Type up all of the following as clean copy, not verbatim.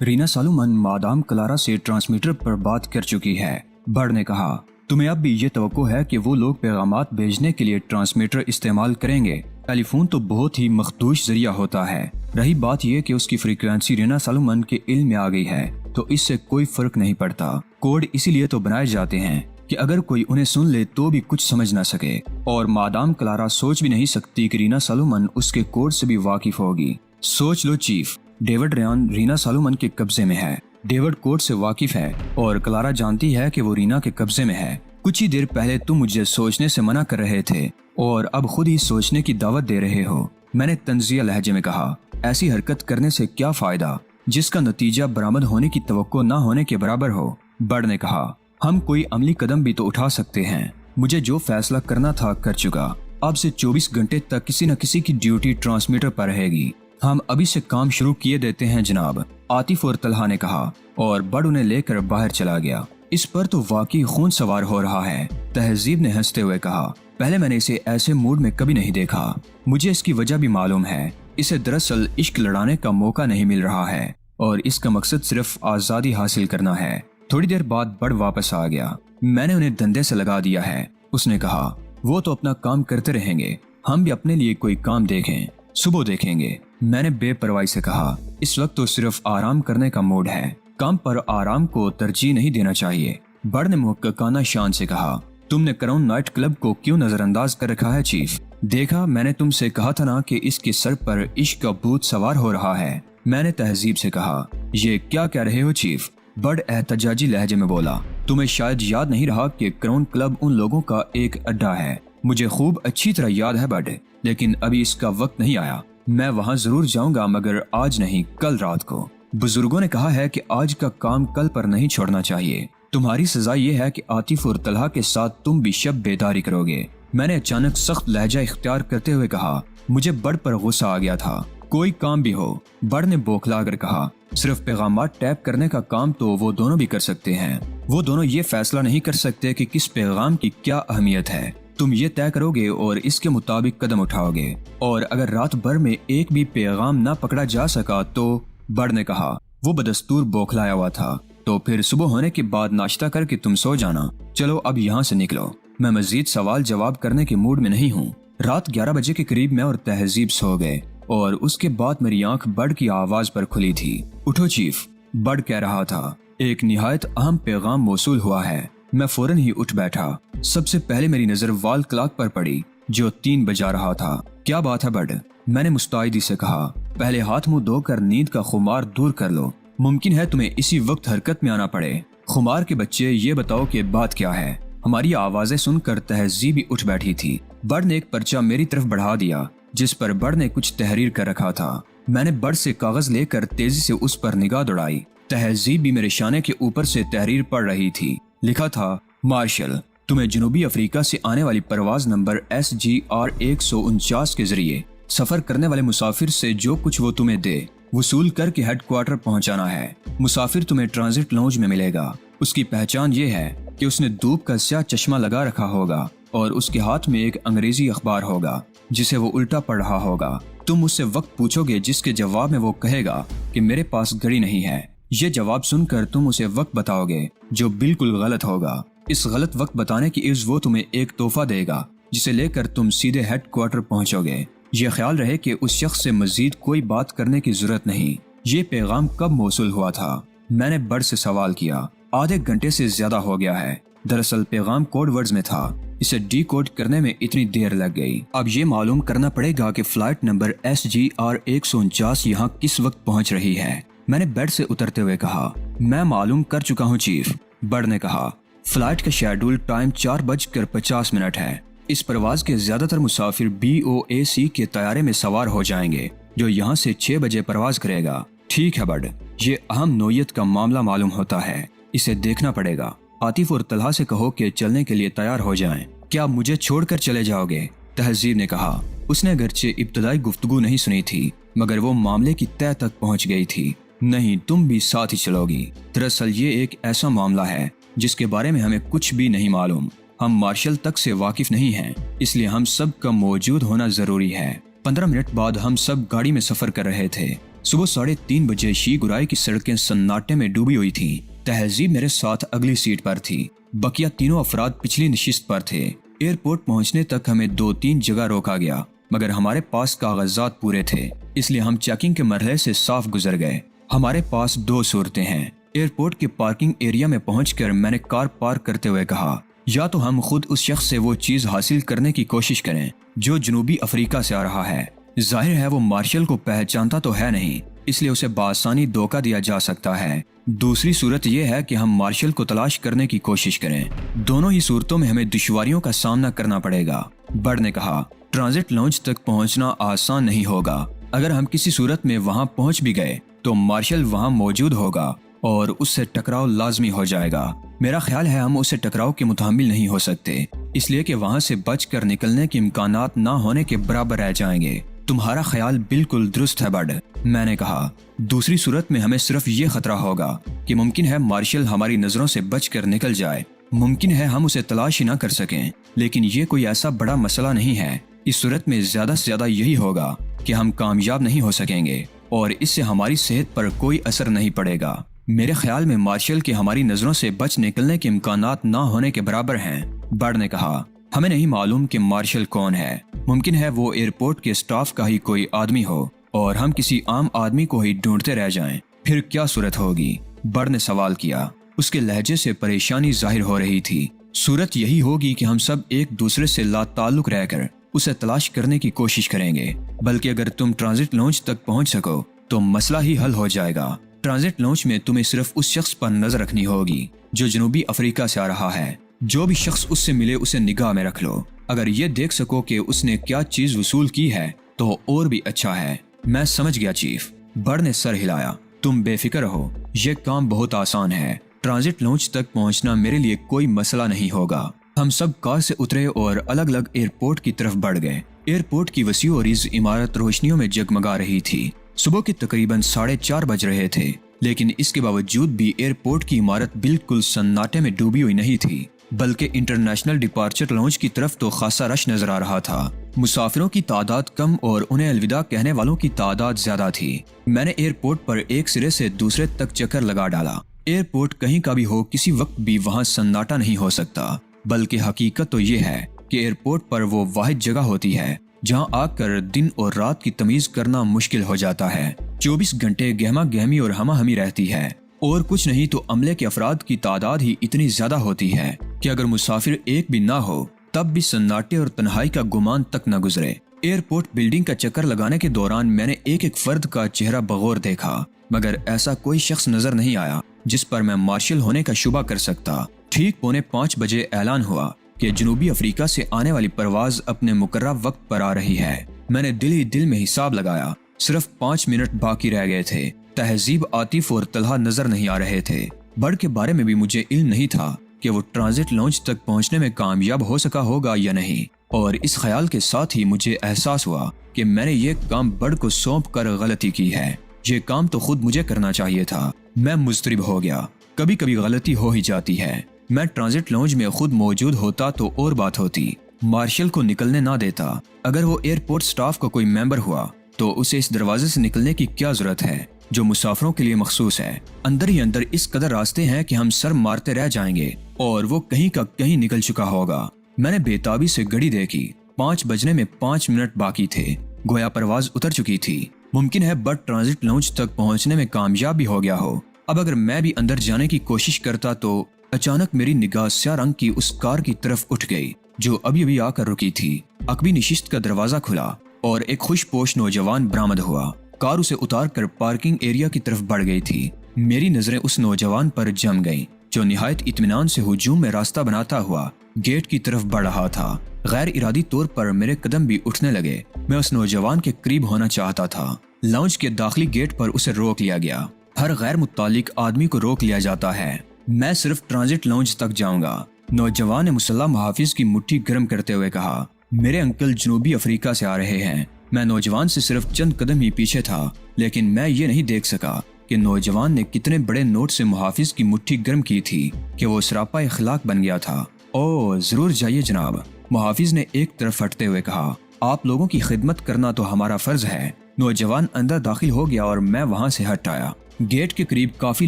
Reena Salomon madame Clara से transmitter पर बात कर चुकी है। बर्ड ने कहा, तुम्हें अब भी ये तवक्को है कि वो लोग पैगामात भेजने के लिए ट्रांसमीटर इस्तेमाल करेंगे। टेलीफोन तो बहुत ही मखदूश जरिया होता है। रही बात यह कि उसकी फ्रीक्वेंसी रीना सालोमन के इल्म में आ गई है तो इससे कोई फर्क नहीं पड़ता। कोड इसीलिए तो बनाए जाते हैं कि अगर कोई उन्हें सुन ले तो भी कुछ समझ ना सके, और मादाम क्लारा सोच भी नहीं सकती कि रीना सालोमन उसके कोड से भी वाकिफ होगी। सोच लो chief, David Ryan Rina Solomon के कब्जे में है। डेविड कोड से वाकिफ है और क्लारा जानती है कि वो रीना के कब्जे में है। कुछ ही देर पहले तुम मुझे सोचने से मना कर रहे थे और अब खुद ही सोचने की दावत दे रहे हो। मैंने तंजिया लहजे में कहा, ऐसी हरकत करने से क्या फायदा जिसका नतीजा बरामद होने की तवक्को न होने के बराबर हो। बर्ड ने कहा, हम कोई अमली कदम भी तो उठा सकते हैं। मुझे जो फैसला करना था कर चुका। अब से 24 घंटे तक किसी न किसी की ड्यूटी ट्रांसमीटर पर रहेगी। हम अभी से काम शुरू किए देते हैं जनाब, आतिफ और तलहा ने कहा, और बर्ड उन्हें लेकर बाहर चला गया। इस पर तो वाकई खून सवार हो रहा है, तहजीब ने हंसते हुए कहा। पहले मैंने इसे ऐसे मूड में कभी नहीं देखा। मुझे इसकी वजह भी मालूम है। इसे दरअसल इश्क लड़ाने का मौका नहीं मिल रहा है और इसका मकसद सिर्फ आजादी हासिल करना है। थोड़ी देर बाद बर्ड वापस आ गया। मैंने उन्हें धंधे से लगा दिया है, उसने कहा। वो तो अपना काम करते रहेंगे, हम भी अपने लिए कोई काम देखें, सुबह देखेंगे। मैंने बेपरवाही से कहा, इस वक्त तो सिर्फ आराम करने का मूड है, काम पर आराम को तरजीह नहीं देना चाहिए। बर्ड ने मुहक्काना शान से कहा, तुमने क्राउन नाइट क्लब को क्यों नजरअंदाज कर रखा है चीफ? देखा, मैंने तुमसे कहा था ना कि इसके सर पर इश्क का भूत सवार हो रहा है। मैंने तहजीब से कहा, ये क्या कह रहे हो चीफ? बर्ड एहतजाजी लहजे में बोला, तुम्हें शायद याद नहीं रहा कि क्राउन क्लब उन लोगों का एक अड्डा है। मुझे खूब अच्छी तरह याद है बर्ड, लेकिन अभी इसका वक्त नहीं आया। मैं वहाँ जरूर जाऊंगा मगर आज नहीं, कल रात को। बुजुर्गों ने कहा है कि आज का काम कल पर नहीं छोड़ना चाहिए। तुम्हारी सजा ये है कि आतिफ और तलहा के साथ तुम भी शब बेदारी करोगे। मैंने अचानक सख्त लहजा इख्तियार करते हुए कहा। मुझे बर्ड पर गुस्सा आ गया था। कोई काम भी हो, बर्ड ने बौखला कर कहा, सिर्फ पैगामात टैप करने का काम तो वो दोनों भी कर सकते हैं। वो दोनों ये फैसला नहीं कर सकते कि किस पैगाम की क्या अहमियत है। तुम ये तय करोगे और इसके मुताबिक कदम उठाओगे, और अगर रात भर में एक भी पैगाम ना पकड़ा जा सका तो, बर्ड ने कहा। वो बदस्तूर बौखलाया हुआ था। तो फिर सुबह होने के बाद नाश्ता करके तुम सो जाना। चलो अब यहाँ से निकलो, मैं मजीद सवाल जवाब करने के मूड में नहीं हूँ। रात 11 बजे के करीब मैं और तहजीब सो गए और उसके बाद मेरी आंख बर्ड की आवाज पर खुली थी। उठो चीफ, बर्ड कह रहा था, एक निहायत अहम पैगाम मौसूल हुआ है। मैं फौरन ही उठ बैठा। सबसे पहले मेरी नजर वॉल क्लॉक पर पड़ी जो 3 बजा रहा था। क्या बात है बर्ड? मैंने मुस्तैदी से कहा। पहले हाथ मुंह धोकर नींद का खुमार दूर कर लो। मुमकिन है तुम्हें इसी वक्त हरकत में आना पड़े। खुमार के बच्चे, ये बताओ कि बात क्या है? हमारी आवाजें सुनकर तहजीब भी उठ बैठी थी। बर्ड ने एक पर्चा मेरी तरफ बढ़ा दिया जिस पर बर्ड ने कुछ तहरीर कर रखा था। मैंने बर्ड से कागज लेकर तेजी से उस पर निगाह दौड़ाई। तहजीब भी मेरे शाने के ऊपर से तहरीर पढ़ रही थी। लिखा था, मार्शल, तुम्हें जनूबी अफ्रीका से आने वाली परवाज नंबर SGR 149 के जरिए सफर करने वाले मुसाफिर से जो कुछ वो तुम्हें दे वसूल करके हेडक्वार्टर पहुंचाना है। मुसाफिर तुम्हें ट्रांजिट लॉन्ज में मिलेगा। उसकी पहचान ये है कि उसने धूप का स्याह चश्मा लगा रखा होगा और उसके हाथ में एक अंग्रेजी अखबार होगा जिसे वो उल्टा पढ़ रहा होगा। तुम उससे वक्त पूछोगे जिसके जवाब में वो कहेगा कि मेरे पास घड़ी नहीं है। ये जवाब सुनकर तुम उसे वक्त बताओगे जो बिल्कुल गलत होगा। इस गलत वक्त बताने की इज़्ज़त वो तुम्हें एक तोहफा देगा जिसे लेकर तुम सीधे हेडक्वार्टर पहुंचोगे। ये ख्याल रहे कि उस शख्स से मजीद कोई बात करने की जरूरत नहीं। ये पैगाम कब मौसूल हुआ था? मैंने बर्ड से सवाल किया। आधे घंटे से ज्यादा हो गया है। दरअसल पैगाम कोड वर्ड्स में था। इसे डीकोड करने में इतनी देर लग गई। अब ये मालूम करना पड़ेगा कि फ्लाइट नंबर SGR 149 यहाँ किस वक्त पहुँच रही है। मैंने बेड से उतरते हुए कहा। मैं मालूम कर चुका हूँ चीफ, बर्ड ने कहा। फ्लाइट का शेड्यूल टाइम 4:50 है। इस परवाज के ज्यादातर मुसाफिर BOAC के तैयारे में सवार हो जाएंगे जो यहाँ से 6 बजे परवाज करेगा। ठीक है बर्ड, ये अहम नोयत का मामला मालूम होता है, इसे देखना पड़ेगा। आतिफ और तलहा से कहो कि चलने के लिए तैयार हो जाएं। क्या मुझे छोड़कर चले जाओगे? तहजीब ने कहा। उसने अगरचे इब्तदाई गुफ्तगू नहीं सुनी थी मगर वो मामले की तह तक पहुँच गई थी। नहीं, तुम भी साथ ही चलोगी। दरअसल ये एक ऐसा मामला है जिसके बारे में हमें कुछ भी नहीं मालूम। हम मार्शल तक से वाकिफ नहीं हैं, इसलिए हम सब का मौजूद होना जरूरी है। 15 मिनट बाद हम सब गाड़ी में सफर कर रहे थे। صبح 3:30 بجے شیگورائی کی سڑکیں سناٹے میں ڈوبی ہوئی تھیں۔ تہذیب میرے ساتھ اگلی سیٹ پر تھی، بقیہ تینوں افراد پچھلی نشست پر تھے۔ ایئرپورٹ پہنچنے تک ہمیں 2-3 جگہ روکا گیا، مگر ہمارے پاس کاغذات پورے تھے، اس لیے ہم چیکنگ کے مرحلے سے صاف گزر گئے۔ ہمارے پاس 2 صورتیں ہیں۔ ایئرپورٹ کے پارکنگ ایریا میں پہنچ کر میں نے کار پارک کرتے ہوئے کہا، یا تو ہم خود اس شخص سے وہ چیز حاصل کرنے کی کوشش کریں جو جنوبی افریقہ سے آ رہا ہے۔ ظاہر ہے وہ مارشل کو پہچانتا تو ہے نہیں، اس لیے اسے بآسانی دھوکہ دیا جا سکتا ہے۔ دوسری صورت یہ ہے کہ ہم مارشل کو تلاش کرنے کی کوشش کریں۔ دونوں ہی صورتوں میں ہمیں دشواریوں کا سامنا کرنا پڑے گا۔ برڈ نے کہا، ٹرانزٹ لاؤنج تک پہنچنا آسان نہیں ہوگا۔ اگر ہم کسی صورت میں وہاں پہنچ بھی گئے تو مارشل وہاں موجود ہوگا اور اس سے ٹکراؤ لازمی ہو جائے گا۔ میرا خیال ہے ہم اسے ٹکراؤ کے متحمل نہیں ہو سکتے، اس لیے کہ وہاں سے بچ کر نکلنے کے امکانات نہ ہونے کے برابر رہ جائیں گے۔ تمہارا خیال بالکل درست ہے برڈ، میں نے کہا۔ دوسری صورت میں ہمیں صرف یہ خطرہ ہوگا کہ ممکن ہے مارشل ہماری نظروں سے بچ کر نکل جائے، ممکن ہے ہم اسے تلاش ہی نہ کر سکیں، لیکن یہ کوئی ایسا بڑا مسئلہ نہیں ہے۔ اس صورت میں زیادہ سے زیادہ یہی ہوگا کہ ہم کامیاب نہیں ہو سکیں گے اور اس سے ہماری صحت پر کوئی اثر نہیں پڑے گا۔ میرے خیال میں مارشل کے ہماری نظروں سے بچ نکلنے کے امکانات نہ ہونے کے برابر ہیں، برڈ نے کہا۔ ہمیں نہیں معلوم کہ مارشل کون ہے، ممکن ہے وہ ایئرپورٹ کے سٹاف کا ہی کوئی آدمی ہو اور ہم کسی عام آدمی کو ہی ڈھونڈتے رہ جائیں۔ پھر کیا صورت ہوگی؟ برڈ نے سوال کیا۔ اس کے لہجے سے پریشانی ظاہر ہو رہی تھی۔ صورت یہی ہوگی کہ ہم سب ایک دوسرے سے لا تعلق رہ کر اسے تلاش کرنے کی کوشش کریں گے، بلکہ اگر تم ٹرانزٹ لاؤنج تک پہنچ سکو تو مسئلہ ہی حل ہو جائے گا۔ ٹرانزٹ لاؤنج میں تمہیں صرف اس شخص پر نظر رکھنی ہوگی جو جنوبی افریقہ سے آ رہا ہے۔ جو بھی شخص اس سے ملے اسے نگاہ میں رکھ لو۔ اگر یہ دیکھ سکو کہ اس نے کیا چیز وصول کی ہے تو اور بھی اچھا ہے۔ میں سمجھ گیا چیف، برڈ نے سر ہلایا۔ تم بے فکر ہو، یہ کام بہت آسان ہے۔ ٹرانزٹ لاؤنج تک پہنچنا میرے لیے کوئی مسئلہ نہیں ہوگا۔ ہم سب کار سے اترے اور الگ الگ ایئرپورٹ کی طرف بڑھ گئے۔ ایئرپورٹ کی وسیع و عریض عمارت روشنیوں میں جگمگا رہی تھی۔ صبح کے تقریباً 4:30 بج رہے تھے، لیکن اس کے باوجود بھی ایئرپورٹ کی عمارت بالکل سناٹے میں ڈوبی ہوئی نہیں تھی، بلکہ انٹرنیشنل ڈپارچر لاؤنج کی طرف تو خاصا رش نظر آ رہا تھا۔ مسافروں کی تعداد کم اور انہیں الوداع کہنے والوں کی تعداد زیادہ تھی۔ میں نے ایئرپورٹ پر ایک سرے سے دوسرے تک چکر لگا ڈالا۔ ایئرپورٹ کہیں کا بھی ہو، کسی وقت بھی وہاں سناٹا نہیں ہو سکتا، بلکہ حقیقت تو یہ ہے کہ ایئرپورٹ پر وہ واحد جگہ ہوتی ہے جہاں آ کر دن اور رات کی تمیز کرنا مشکل ہو جاتا ہے۔ 24 گھنٹے گہما گہمی اور ہما ہمی رہتی ہے، اور کچھ نہیں تو عملے کے افراد کی تعداد ہی اتنی زیادہ ہوتی ہے کہ اگر مسافر ایک بھی نہ ہو تب بھی سناٹے اور تنہائی کا گمان تک نہ گزرے۔ ایئرپورٹ بلڈنگ کا چکر لگانے کے دوران میں نے ایک ایک فرد کا چہرہ بغور دیکھا، مگر ایسا کوئی شخص نظر نہیں آیا جس پر میں مارشل ہونے کا شبہ کر سکتا۔ ٹھیک 4:45 بجے اعلان ہوا کہ جنوبی افریقہ سے آنے والی پرواز اپنے مقررہ وقت پر آ رہی ہے۔ میں نے دل ہی دل میں حساب لگایا، صرف 5 منٹ باقی رہ گئے تھے۔ تہذیب، عاطف اور طلحہ نظر نہیں آ رہے تھے۔ برڈ کے بارے میں بھی مجھے علم نہیں تھا کہ وہ ٹرانزٹ لاؤنج تک پہنچنے میں کامیاب ہو سکا ہوگا یا نہیں، اور اس خیال کے ساتھ ہی مجھے احساس ہوا کہ میں نے یہ کام برڈ کو سونپ کر غلطی کی ہے۔ یہ کام تو خود مجھے کرنا چاہیے تھا۔ میں مضطرب ہو گیا۔ کبھی کبھی غلطی ہو ہی جاتی ہے۔ میں ٹرانزٹ لاؤنج میں خود موجود ہوتا تو اور بات ہوتی، مارشل کو نکلنے نہ دیتا۔ اگر وہ ایئرپورٹ سٹاف کا کوئی ممبر ہوا تو اسے اس دروازے سے نکلنے کی کیا ضرورت ہے جو مسافروں کے لیے مخصوص ہے؟ اندر ہی اندر اس قدر راستے ہیں کہ ہم سر مارتے رہ جائیں گے اور وہ کہیں کا کہیں نکل چکا ہوگا۔ میں نے بےتابی سے گھڑی دیکھی۔ 5 بجنے میں 5 منٹ باقی تھے، گویا پرواز اتر چکی تھی۔ ممکن ہے برڈ ٹرانزٹ لاؤنج تک پہنچنے میں کامیاب بھی ہو گیا ہو۔ اب اگر میں بھی اندر جانے کی کوشش کرتا تو اچانک میری نگاہ سیاہ رنگ کی اس کار کی طرف اٹھ گئی جو ابھی ابھی آ کر رکی تھی۔ عقبی نشست کا دروازہ کھلا اور ایک خوش پوش نوجوان برآمد ہوا۔ کار اسے اتار کر پارکنگ ایریا کی طرف بڑھ گئی تھی۔ میری نظریں اس نوجوان پر جم گئیں جو نہایت اطمینان سے ہجوم میں راستہ بناتا ہوا گیٹ کی طرف بڑھ رہا تھا۔ غیر ارادی طور پر میرے قدم بھی اٹھنے لگے۔ میں اس نوجوان کے قریب ہونا چاہتا تھا۔ لاؤنج کے داخلی گیٹ پر اسے روک لیا گیا۔ ہر غیر متعلق آدمی کو روک لیا جاتا ہے۔ میں صرف ٹرانزٹ لاؤنج تک جاؤں گا، نوجوان نے مسلح محافظ کی مٹھی گرم کرتے ہوئے کہا۔ میرے انکل جنوبی افریقہ سے آ رہے ہیں۔ میں نوجوان سے صرف چند قدم ہی پیچھے تھا، لیکن میں یہ نہیں دیکھ سکا کہ نوجوان نے کتنے بڑے نوٹ سے محافظ کی مٹھی گرم کی تھی کہ وہ سراپا اخلاق بن گیا تھا۔ اوہ ضرور جائیے جناب، محافظ نے ایک طرف ہٹتے ہوئے کہا۔ آپ لوگوں کی خدمت کرنا تو ہمارا فرض ہے۔ नौजवान अंदर दाखिल हो गया और मैं वहां से हट आया। गेट के करीब काफी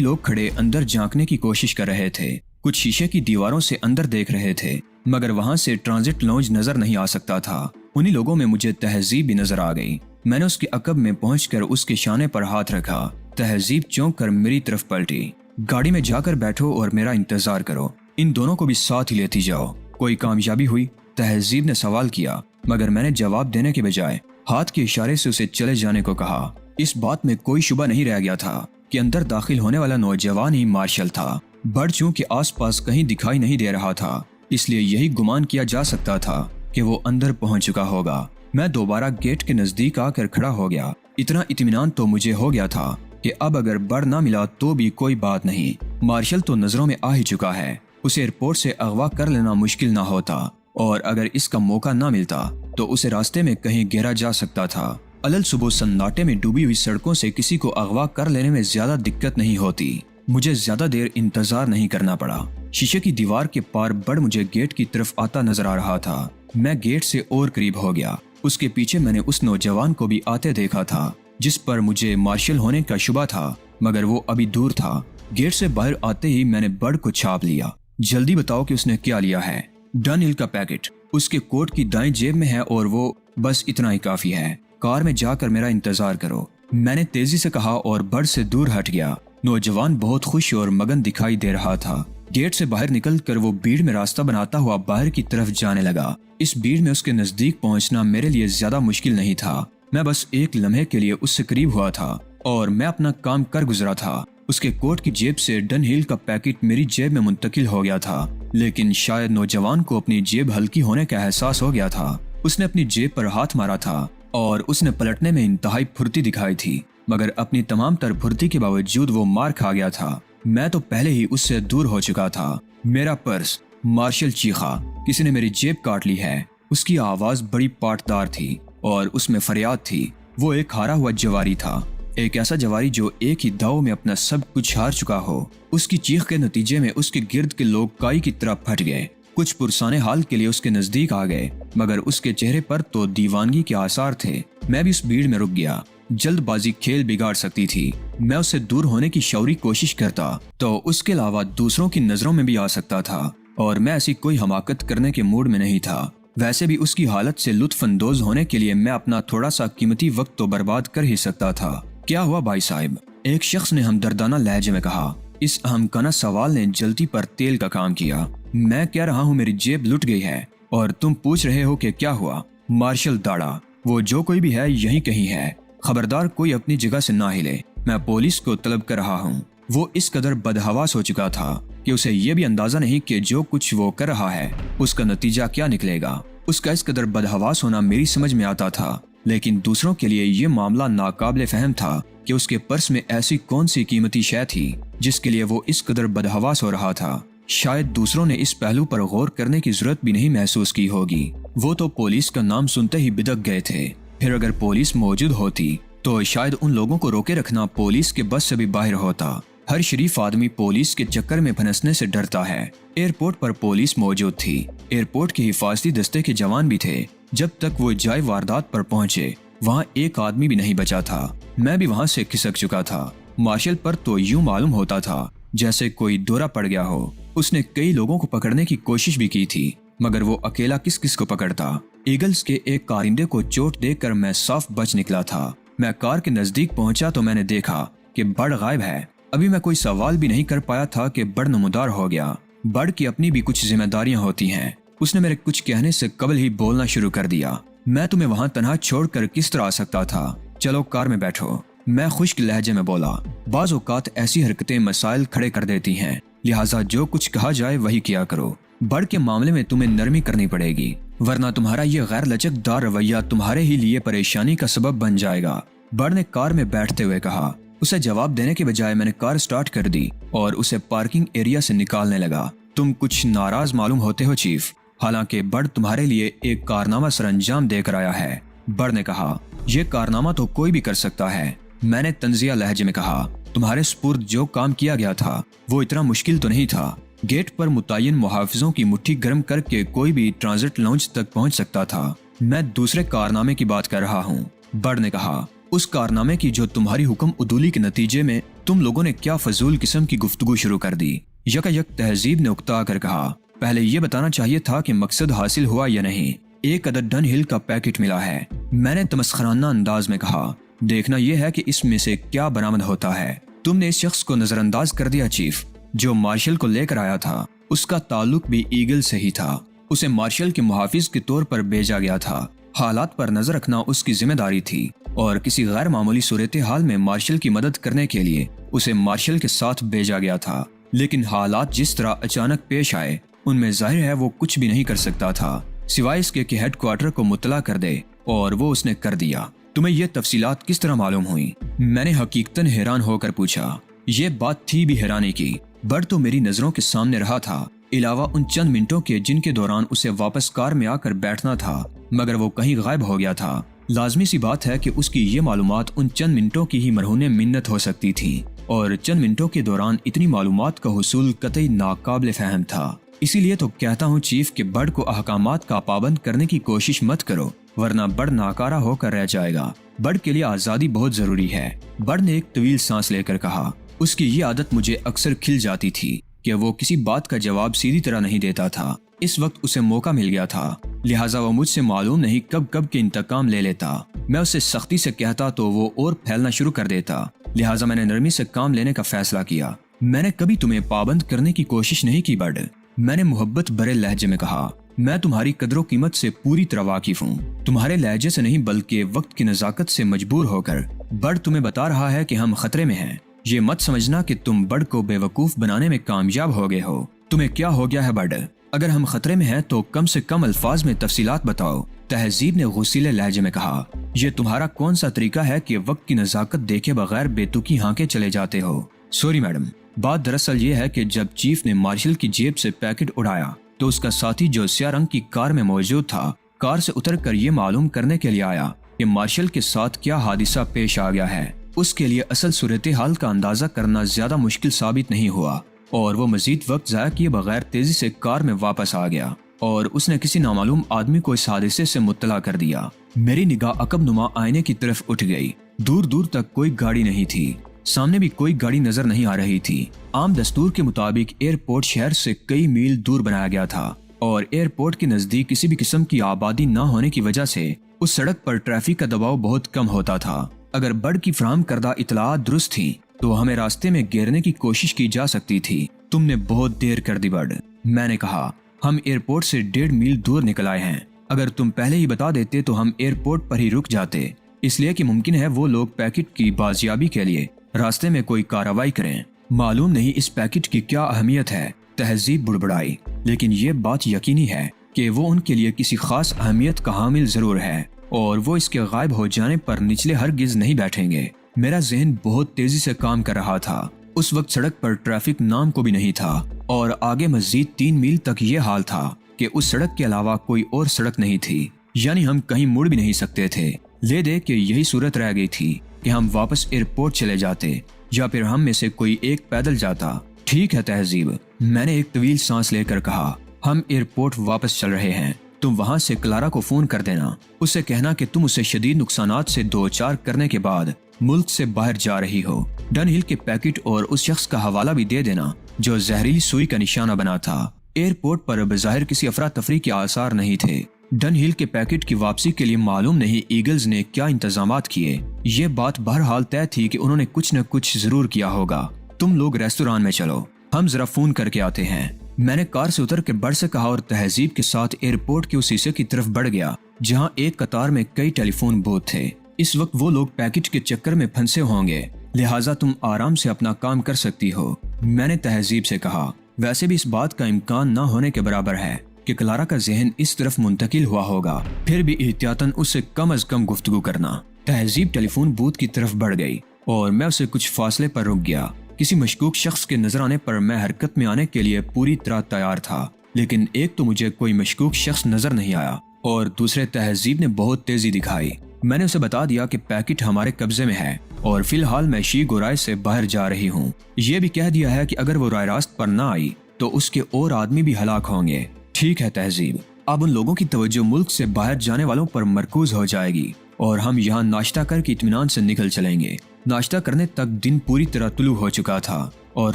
लोग खड़े अंदर झांकने की कोशिश कर रहे थे। कुछ शीशे की दीवारों से अंदर देख रहे थे, मगर वहां से ट्रांजिट लॉन्ज नजर नहीं आ सकता था। उन्हीं लोगों में मुझे तहजीब भी नजर आ गई। मैंने उसके अकब में पहुंचकर उसके शाने पर हाथ रखा। तहजीब चौंक कर मेरी तरफ पलटी। गाड़ी में जाकर बैठो और मेरा इंतजार करो, इन दोनों को भी साथ ही लेती जाओ। कोई कामयाबी हुई? तहजीब ने सवाल किया, मगर मैंने जवाब देने के बजाय हाथ के इशारे से उसे चले जाने को कहा। इस बात में कोई शुबा नहीं रह गया था कि अंदर दाखिल होने वाला नौजवान ही मार्शल था। बड़ चूंकि आसपास कहीं दिखाई नहीं दे रहा था, इसलिए यही गुमान किया जा सकता था कि वो अंदर पहुंच चुका होगा। मैं दोबारा गेट के नजदीक आकर खड़ा हो गया। इतना इत्मीनान तो मुझे हो गया था कि अब अगर बड़ ना मिला तो भी कोई बात नहीं, मार्शल तो नजरों में आ ही चुका है। उसे एयरपोर्ट से अगवा कर लेना मुश्किल ना होता, और अगर इसका मौका ना मिलता तो उसे रास्ते में कहीं घेरा जा सकता था। अलल सुबह सन्नाटे में डूबी हुई सड़कों से किसी को अगवा कर लेने में ज्यादा दिक्कत नहीं होती। मुझे ज्यादा देर इंतजार नहीं करना पड़ा। शीशे की दीवार के पार बड़ मुझे गेट की तरफ आता नजर आ रहा था। मैं गेट से और करीब हो गया। उसके पीछे मैंने उस नौजवान को भी आते देखा था, जिस पर मुझे मार्शल होने का शुबा था, मगर वो अभी दूर था। गेट से बाहर आते ही मैंने बड़ को छाप लिया। जल्दी बताओ कि उसने क्या लिया है। डन हिल का पैकेट उसके कोट की दाईं जेब में है और वो बस इतना ही काफी है। कार में जाकर मेरा इंतजार करो, मैंने तेजी से कहा और बड़ से दूर हट गया। नौजवान बहुत खुश और मगन दिखाई दे रहा था। गेट से बाहर निकलकर वो भीड़ में रास्ता बनाता हुआ बाहर की तरफ जाने लगा। इस भीड़ में उसके नजदीक पहुंचना मेरे लिए ज्यादा मुश्किल नहीं था। मैं बस एक लम्हे के लिए उससे करीब हुआ था और मैं अपना काम कर गुजरा था। उसके कोट की जेब से डन हिल का पैकेट मेरी जेब में मुंतकिल हो गया था, लेकिन शायद नौजवान को अपनी जेब हल्की होने का एहसास हो गया था। उसने अपनी जेब पर हाथ मारा था और उसने पलटने में इंतहाई फुर्ती दिखाई थी, मगर अपनी तमाम तर फुर्ती के बावजूद वो मार खा गया था। मैं तो पहले ही उससे दूर हो चुका था। मेरा पर्स! मार्शल चीखा, किसी ने मेरी जेब काट ली है। उसकी आवाज बड़ी पाटदार थी और उसमें फरियाद थी। वो एक हारा हुआ जवारी था, एक ऐसा जवारी जो एक ही दाव में अपना सब कुछ हार चुका हो। उसकी चीख के नतीजे में उसके गिर्द के लोग काई की तरह फट गए। कुछ पुरसाने हाल के लिए उसके नजदीक आ गए, मगर उसके चेहरे पर तो दीवानगी के आसार थे। मैं भी उस भीड़ में रुक गया। जल्दबाजी खेल बिगाड़ सकती थी। मैं उससे दूर होने की शौरी कोशिश करता तो उसके अलावा दूसरों की नजरों में भी आ सकता था, और मैं ऐसी कोई हमाकत करने के मूड में नहीं था। वैसे भी उसकी हालत से लुत्फानंदोज होने के लिए मैं अपना थोड़ा सा कीमती वक्त तो बर्बाद कर ही सकता था। क्या हुआ भाई साहब? एक शख्स ने हमदर्दाना लहजे में कहा। इस अहमकाना सवाल ने जल्दी पर तेल का काम किया। मैं कह रहा हूँ मेरी जेब लुट गई है और तुम पूछ रहे हो कि क्या हुआ। मार्शल दाड़ा, वो जो कोई भी है यहीं कहीं है। खबरदार कोई अपनी जगह से ना हिले। मैं पुलिस को तलब कर रहा हूँ। वो इस कदर बदहवास हो चुका था कि उसे ये भी अंदाजा नहीं कि जो कुछ वो कर रहा है उसका नतीजा क्या निकलेगा। उसका इस कदर बदहवास होना मेरी समझ में आता था, लेकिन दूसरों के लिए ये मामला नाकाबिले फहम था कि उसके पर्स में ऐसी कौन सी कीमती शय थी जिसके लिए वो इस कदर बदहवास हो रहा था। शायद दूसरों ने इस पहलू पर गौर करने की जरूरत भी नहीं महसूस की होगी। वो तो पुलिस का नाम सुनते ही बिदक गए थे। फिर अगर पुलिस मौजूद होती तो शायद उन लोगों को रोके रखना पुलिस के बस से भी बाहर होता। हर शरीफ आदमी पुलिस के चक्कर में फंसने से डरता है। एयरपोर्ट पर पुलिस मौजूद थी। एयरपोर्ट के हिफाजती दस्ते के जवान भी थे। जब तक वो जाए वारदात पर पहुंचे वहाँ एक आदमी भी नहीं बचा था। मैं भी वहाँ से खिसक चुका था। मार्शल पर तो यूं मालूम होता था जैसे कोई दौरा पड़ गया हो। उसने कई लोगों को पकड़ने की कोशिश भी की थी, मगर वो अकेला किस किस को पकड़ता। ईगल्स के एक कारिंदे को चोट देकर मैं साफ बच निकला था। मैं कार के नजदीक पहुंचा तो मैंने देखा कि बड़ गायब है। अभी मैं कोई सवाल भी नहीं कर पाया था कि बड़ नमूदार हो गया। बड़ की अपनी भी कुछ जिम्मेदारियां होती हैं। उसने मेरे कुछ कहने से कबल ही बोलना शुरू कर दिया। मैं तुम्हें वहां तनहा छोड़कर किस तरह आ सकता था? चलो कार में बैठो। मैं खुश्क लहजे में बोला। बाज औकात ऐसी हरकतें मसाइल खड़े कर देती हैं, लिहाजा जो कुछ कहा जाए वही किया करो। बड़ के मामले में तुम्हें नरमी करनी पड़ेगी, वरना तुम्हारा ये गैर लचकदार रवैया तुम्हारे ही लिए परेशानी का सबब बन जाएगा। बड़ ने कार में बैठते हुए कहा। उसे जवाब देने के बजाय मैंने कार स्टार्ट कर दी और उसे पार्किंग एरिया से निकालने लगा। तुम कुछ नाराज मालूम होते हो चीफ, हालांकि बड़ तुम्हारे लिए एक कारनामा सरंजाम देकर आया है। बड़ ने कहा। यह कारनामा तो कोई भी कर सकता है। मैंने तंजिया लहजे में कहा। तुम्हारे स्पुर्द जो काम किया गया था वो इतना मुश्किल तो नहीं था। गेट पर मुतय्यन मुहाफिजों की मुट्ठी गर्म करके कोई भी ट्रांजिट लॉन्च तक पहुंच सकता था। मैं दूसरे कारनामे की बात कर रहा हूँ, बड़ ने कहा। उस कारनामे की जो तुम्हारी हुक्म उदूली के नतीजे में तुम लोगों ने क्या फजूल किस्म की गुफ्तगू शुरू कर दी। यकायक तहजीब ने उकता कर कहा, पहले ये बताना चाहिए था कि मकसद हासिल हुआ या नहीं। एक अदद डन हिल का पैकेट मिला है। मैंने तमस्खराना अंदाज में कहा, देखना यह है कि इसमें से क्या बरामद होता है। तुमने इस शख्स को नजरअंदाज कर दिया चीफ, जो मार्शल को लेकर आया था। उसका ताल्लुक भी ईगल से ही था। उसे मार्शल के मुहाफिज के तौर पर भेजा गया था। हालात पर नजर रखना उसकी जिम्मेदारी थी और किसी गैर मामूली सूरत हाल में मार्शल की मदद करने के लिए उसे मार्शल के साथ भेजा गया था। लेकिन हालात जिस तरह अचानक पेश आए उनमें जाहिर है वो कुछ भी नहीं कर सकता था, सिवाय इसके कि हेडक्वार्टर को मुतला कर दे, और वो उसने कर दिया। तुम्हें ये तफसीलात किस तरह मालूम हुई? मैंने हकीकतन हैरान होकर पूछा। ये बात थी भी हैरानी की। बर्ड तो मेरी नजरों के सामने रहा था, अलावा उन चंद मिनटों के जिनके दौरान उसे वापस कार में आकर बैठना था, मगर वो कहीं गायब हो गया था। लाजमी सी बात है कि उसकी ये मालूमात उन चंद मिनटों की ही मरहूने मिन्नत हो सकती थी, और चंद मिनटों के दौरान इतनी मालूमात का हुसूल कतई नाकाबिल फहम था। इसीलिए तो कहता हूँ चीफ कि बर्ड को अहकामात का पाबंद करने की कोशिश मत करो, वरना बर्ड नाकारा होकर रह जाएगा। बर्ड के लिए आजादी बहुत जरूरी है। बर्ड ने एक तवील सांस लेकर कहा। उसकी ये आदत मुझे अक्सर खिल जाती थी कि वो किसी बात का जवाब सीधी तरह नहीं देता था। इस वक्त उसे मौका मिल गया था, लिहाजा वो मुझसे मालूम नहीं कब कब के इंतकाम ले लेता। मैं उसे सख्ती से कहता तो वो और फैलना शुरू कर देता, लिहाजा मैंने नरमी से काम लेने का फैसला किया। मैंने कभी तुम्हें पाबंद करने की कोशिश नहीं की बर्ड, मैंने मोहब्बत भरे लहजे में कहा। मैं तुम्हारी कदरों कीमत से पूरी तरह वाकिफ हूँ, तुम्हारे लहजे से नहीं बल्कि वक्त की नजाकत से मजबूर होकर। बर्ड तुम्हें बता रहा है कि हम खतरे में हैं। ये मत समझना कि तुम बर्ड को बेवकूफ बनाने में कामयाब हो गए हो। तुम्हें क्या हो गया है बर्ड? अगर हम खतरे में हैं तो कम से कम अल्फाज में तफसीलात बताओ, तहजीब ने गुस्सीले लहजे में कहा। यह तुम्हारा कौन सा तरीका है कि वक्त की नजाकत देखे बगैर बेतुकी हाँके चले जाते हो? सॉरी मैडम, बात दरअसल ये है कि जब चीफ ने मार्शल की जेब से पैकेट उड़ाया तो उसका साथी जो स्याह रंग की कार में मौजूद था, कार से उतरकर ये मालूम करने के लिए आया कि मार्शल के साथ क्या हादिसा पेश आ गया है। उसके लिए असल सूरत हाल का अंदाजा करना ज्यादा मुश्किल साबित नहीं हुआ और वो मजीद वक्त जाया किए बगैर तेजी से कार में वापस आ गया और उसने किसी नामालूम आदमी को इस हादसे से मुत्तला कर दिया। मेरी निगाह अकब नुमा आईने की तरफ उठ गई। दूर दूर तक कोई गाड़ी नहीं थी, सामने भी कोई गाड़ी नजर नहीं आ रही थी। आम दस्तूर के मुताबिक एयरपोर्ट शहर से कई मील दूर बनाया गया था और एयरपोर्ट के नजदीक किसी भी किस्म की आबादी न होने की वजह से उस सड़क पर ट्रैफिक का दबाव बहुत कम होता था। अगर बर्ड की फराहम करदा इतलात दुरुस्त थी तो हमें रास्ते में घेरने की कोशिश की जा सकती थी। तुमने बहुत देर कर दी बर्ड, मैंने कहा। हम एयरपोर्ट से 1.5 मील दूर निकल आए हैं। अगर तुम पहले ही बता देते तो हम एयरपोर्ट पर ही रुक जाते, इसलिए कि मुमकिन है वो लोग पैकेट की बाजियाबी के लिए रास्ते में कोई कार्रवाई करें। मालूम नहीं इस पैकेट की क्या अहमियत है, तहजीब बुड़बड़ाई, लेकिन ये बात यकीनी है कि वो उनके लिए किसी खास अहमियत का हामिल जरूर है और वो इसके गायब हो जाने पर निचले हरगिज नहीं बैठेंगे। मेरा जहन बहुत तेजी से काम कर रहा था। उस वक्त सड़क पर ट्रैफिक नाम को भी नहीं था और आगे मजीद 3 मील तक ये हाल था कि उस सड़क के अलावा कोई और सड़क नहीं थी, यानी हम कहीं मुड़ भी नहीं सकते थे। ले दे के यही सूरत रह गई थी कि हम वापस एयरपोर्ट चले जाते या फिर हम में से कोई एक पैदल जाता। ठीक है तहजीब, मैंने एक तवील सांस लेकर कहा। हम एयरपोर्ट वापस चल रहे हैं। तुम वहाँ से क्लारा को फोन कर देना, उससे कहना कि तुम उसे शदीद नुकसानात से दो चार करने के बाद मुल्क से बाहर जा रही हो। डन हिल के पैकेट और उस शख्स का हवाला भी दे देना जो जहरीली सुई का निशाना बना था। एयरपोर्ट पर बज़ाहिर किसी अफरा तफरी के आसार नहीं थे। डन हिल के पैकेट की वापसी के लिए मालूम नहीं ईगल्स ने क्या इंतजामात किए। ये बात बहरहाल तय थी कि उन्होंने कुछ न कुछ जरूर किया होगा। तुम लोग रेस्तोरां में चलो, हम जरा फोन करके आते हैं। मैंने कार से उतर के बर्ड से कहा और तहजीब के साथ एयरपोर्ट के उस हिस्से की तरफ बढ़ गया जहां एक कतार में कई टेलीफोन बूथ थे। इस वक्त वो लोग पैकेट के चक्कर में फंसे होंगे, लिहाजा तुम आराम से अपना काम कर सकती हो, मैंने तहजीब से कहा। वैसे भी इस बात का इम्कान न होने के बराबर है कि क्लारा का जहन इस तरफ मुंतकिल हुआ होगा, फिर भी एहतियातन उससे कम अज कम गुफ्तगू करना। तहजीब टेलीफोन बूथ की तरफ बढ़ गई और मैं उसे कुछ फासले पर रुक गया। किसी मशकूक शख्स के नजर आने पर मैं हरकत में आने के लिए पूरी तरह तैयार था, लेकिन एक तो मुझे कोई मशकूक शख्स नजर नहीं आया और दूसरे तहजीब ने बहुत तेजी दिखाई। मैंने उसे बता दिया कि पैकेट हमारे कब्जे में है और फिलहाल मैं शी गोराय से बाहर जा रही हूँ। ये भी कह दिया है कि अगर वो राय रास्त पर न आई तो उसके और आदमी भी हलाक होंगे। ठीक है तहजीब, अब उन लोगों की तवज्जो मुल्क से बाहर जाने वालों पर मरकूज हो जाएगी اور ہم یہاں ناشتہ کر کے اطمینان سے نکل چلیں گے۔ ناشتہ کرنے تک دن پوری طرح طلوع ہو چکا تھا اور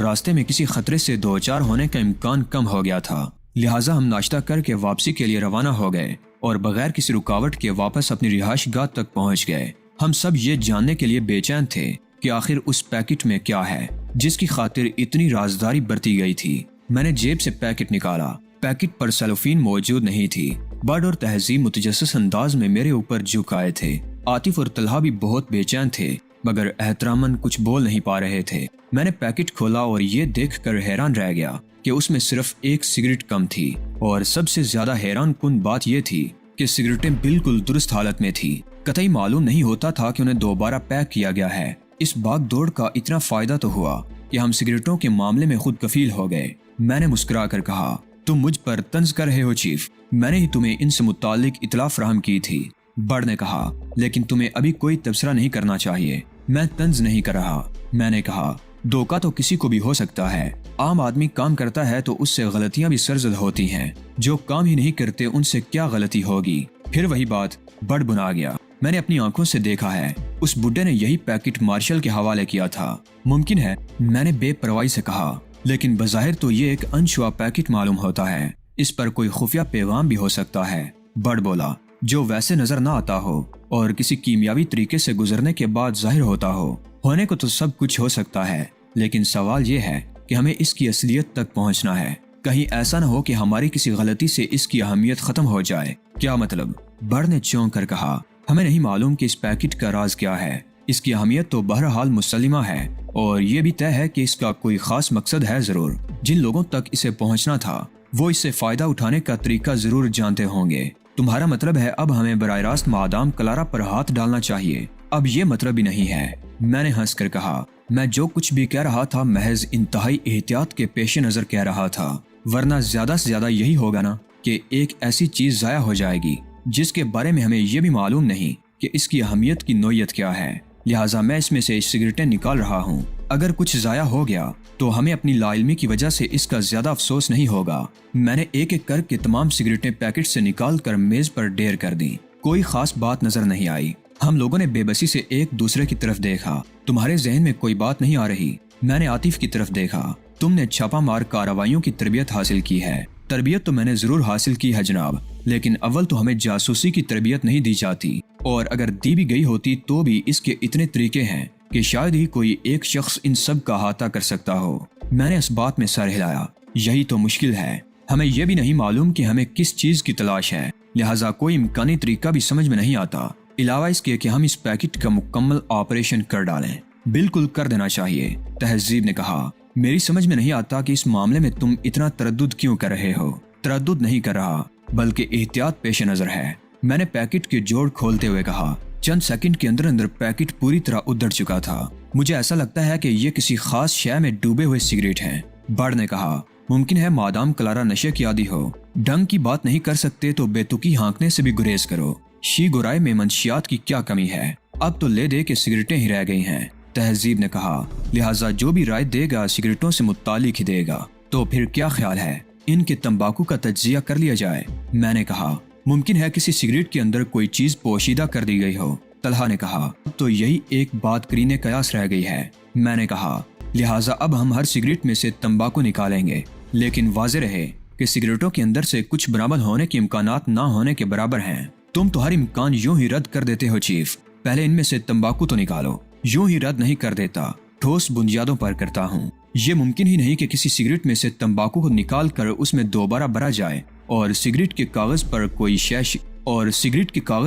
راستے میں کسی خطرے سے دو چار ہونے کا امکان کم ہو گیا تھا، لہٰذا ہم ناشتہ کر کے واپسی کے لیے روانہ ہو گئے اور بغیر کسی رکاوٹ کے واپس اپنی رہائش گاہ تک پہنچ گئے۔ ہم سب یہ جاننے کے لیے بے چین تھے کہ آخر اس پیکٹ میں کیا ہے جس کی خاطر اتنی رازداری برتی گئی تھی۔ میں نے جیب سے پیکٹ نکالا۔ پیکٹ پر سیلوفین موجود نہیں تھی۔ بڑ اور تہذیب متجسس انداز میں میرے اوپر جھک آئے تھے۔ عاطف اور طلحہ بھی بہت بے چین تھے مگر احتراماً کچھ بول نہیں پا رہے تھے۔ میں نے پیکٹ کھولا اور یہ دیکھ کر حیران رہ گیا کہ اس میں صرف ایک سگریٹ کم تھی، اور سب سے زیادہ حیران کن بات یہ تھی کہ سگریٹیں بالکل درست حالت میں تھی۔ قطعی معلوم نہیں ہوتا تھا کہ انہیں دوبارہ پیک کیا گیا ہے۔ اس بھاگ دوڑ کا اتنا فائدہ تو ہوا کہ ہم سگریٹوں کے معاملے میں خود کفیل ہو گئے۔ میں نے مسکرا کر کہا، تم مجھ پر طنز کر رہے ہو چیف، میں نے ہی تمہیں ان سے متعلق اطلاع فراہم کی تھی۔ بڑ نے کہا، لیکن تمہیں ابھی کوئی تبصرہ نہیں کرنا چاہیے۔ میں طنز نہیں کر رہا، میں نے کہا، دھوکہ تو کسی کو بھی ہو سکتا ہے۔ عام آدمی کام کرتا ہے تو اس سے غلطیاں بھی سرزد ہوتی ہیں، جو کام ہی نہیں کرتے ان سے کیا غلطی ہوگی۔ پھر وہی بات، بڑ بنا گیا۔ میں نے اپنی آنکھوں سے دیکھا ہے، اس بڈھے نے یہی پیکٹ مارشل کے حوالے کیا تھا۔ ممکن ہے، میں نے بے پرواہی سے کہا، لیکن بظاہر تو یہ ایک انشوا پیکٹ معلوم ہوتا ہے، اس پر کوئی خفیہ پیغام بھی ہو سکتا ہے۔ بڑ بولا، جو ویسے نظر نہ آتا ہو اور کسی کیمیاوی طریقے سے گزرنے کے بعد ظاہر ہوتا ہو۔ ہونے کو تو سب کچھ ہو سکتا ہے، لیکن سوال یہ ہے کہ ہمیں اس کی اصلیت تک پہنچنا ہے۔ کہیں ایسا نہ ہو کہ ہماری کسی غلطی سے اس کی اہمیت ختم ہو جائے۔ کیا مطلب؟ بڑ نے چونک کر کہا، ہمیں نہیں معلوم کہ اس پیکٹ کا راز کیا ہے۔ اس کی اہمیت تو بہرحال مسلمہ ہے، اور یہ بھی طے ہے کہ اس کا کوئی خاص مقصد ہے ضرور۔ جن لوگوں تک اسے پہنچنا تھا وہ اس سے فائدہ اٹھانے کا طریقہ ضرور جانتے ہوں گے۔ تمہارا مطلب ہے اب ہمیں براہ راست مادام کلارا پر ہاتھ ڈالنا چاہیے؟ اب یہ مطلب ہی نہیں ہے، میں نے ہنس کر کہا۔ میں جو کچھ بھی کہہ رہا تھا محض انتہائی احتیاط کے پیش نظر کہہ رہا تھا، ورنہ زیادہ سے زیادہ یہی ہوگا نا کہ ایک ایسی چیز ضائع ہو جائے گی جس کے بارے میں ہمیں یہ بھی معلوم نہیں کہ اس کی اہمیت کی نوعیت کیا ہے۔ لہٰذا میں اس میں سے سگریٹیں نکال رہا ہوں۔ اگر کچھ ضائع ہو گیا تو ہمیں اپنی لا علمی کی وجہ سے اس کا زیادہ افسوس نہیں ہوگا۔ میں نے ایک ایک کر کے تمام سگریٹیں پیکٹ سے نکال کر میز پر ڈھیر کر دیں۔ کوئی خاص بات نظر نہیں آئی۔ ہم لوگوں نے بے بسی سے ایک دوسرے کی طرف دیکھا۔ تمہارے ذہن میں کوئی بات نہیں آ رہی؟ میں نے عاطف کی طرف دیکھا۔ تم نے چھاپا مار کارروائیوں کی تربیت حاصل کی ہے۔ تربیت تو میں نے ضرور حاصل کی ہے جناب، لیکن اول تو ہمیں جاسوسی کی تربیت نہیں دی جاتی، اور اگر دی بھی گئی ہوتی تو بھی اس کے اتنے طریقے ہیں کہ شاید ہی کوئی ایک شخص ان سب کا احاطہ کر سکتا ہو۔ میں نے اس بات میں سر ہلایا۔ یہی تو مشکل ہے، ہمیں یہ بھی نہیں معلوم کہ ہمیں کس چیز کی تلاش ہے، لہٰذا کوئی امکانی طریقہ بھی سمجھ میں نہیں آتا، علاوہ اس کے کہ ہم اس پیکٹ کا مکمل آپریشن کر ڈالیں۔ بالکل کر دینا چاہیے، تہذیب نے کہا۔ میری سمجھ میں نہیں آتا کہ اس معاملے میں تم اتنا تردد کیوں کر رہے ہو۔ تردد نہیں کر رہا، بلکہ احتیاط پیش نظر ہے، میں نے پیکٹ کے جوڑ کھولتے ہوئے کہا۔ چند سیکنڈ کے اندر اندر پیکٹ پوری طرح ادھڑ چکا تھا۔ مجھے ایسا لگتا ہے کہ یہ کسی خاص شے میں ڈوبے ہوئے سگریٹ ہیں، بڑ نے کہا۔ ممکن ہے مادام کلارا نشے کی عادی ہو۔ ڈنگ کی بات نہیں کر سکتے تو بے تکی ہانکنے سے بھی گریز کرو۔ شی گرائے میں منشیات کی کیا کمی ہے؟ اب تو لے دے کے سگریٹیں ہی رہ گئی ہیں، تہذیب نے کہا۔ لہٰذا جو بھی رائے دے گا سگریٹوں سے متعلق ہی دے گا۔ تو پھر کیا خیال ہے ان کے تمباکو کا تجزیہ کر لیا جائے؟ میں نے کہا۔ ممکن ہے کسی سگریٹ کے اندر کوئی چیز پوشیدہ کر دی گئی ہو، طلحہ نے کہا۔ تو یہی ایک بات کرینِ قیاس رہ گئی ہے، میں نے کہا۔ لہٰذا اب ہم ہر سگریٹ میں سے تمباکو نکالیں گے، لیکن واضح رہے کہ سگریٹوں کے اندر سے کچھ برآمد ہونے کے امکانات نہ ہونے کے برابر ہیں۔ تم تو ہر امکان یوں ہی رد کر دیتے ہو چیف، پہلے ان میں سے تمباکو تو نکالو۔ یوں ہی رد نہیں کر دیتا، ٹھوس بنیادوں پر کرتا ہوں۔ یہ ممکن ہی نہیں کہ کسی سگریٹ میں سے تمباکو کو نکال کر اس میں دوبارہ بھرا جائے اور سگریٹ کے کاغذ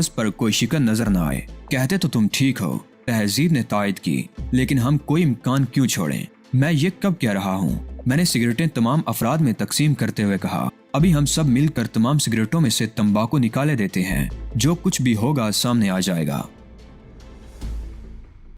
پر کوئی شکن نظر نہ آئے۔ کہتے تو تم ٹھیک ہو، تہذیب نے تائید کی، لیکن ہم کوئی امکان کیوں چھوڑیں؟ میں یہ کب کہہ رہا ہوں؟ میں نے سگریٹیں تمام افراد میں تقسیم کرتے ہوئے کہا۔ ابھی ہم سب مل کر تمام سگریٹوں میں سے تمباکو نکالے دیتے ہیں، جو کچھ بھی ہوگا سامنے آ جائے گا۔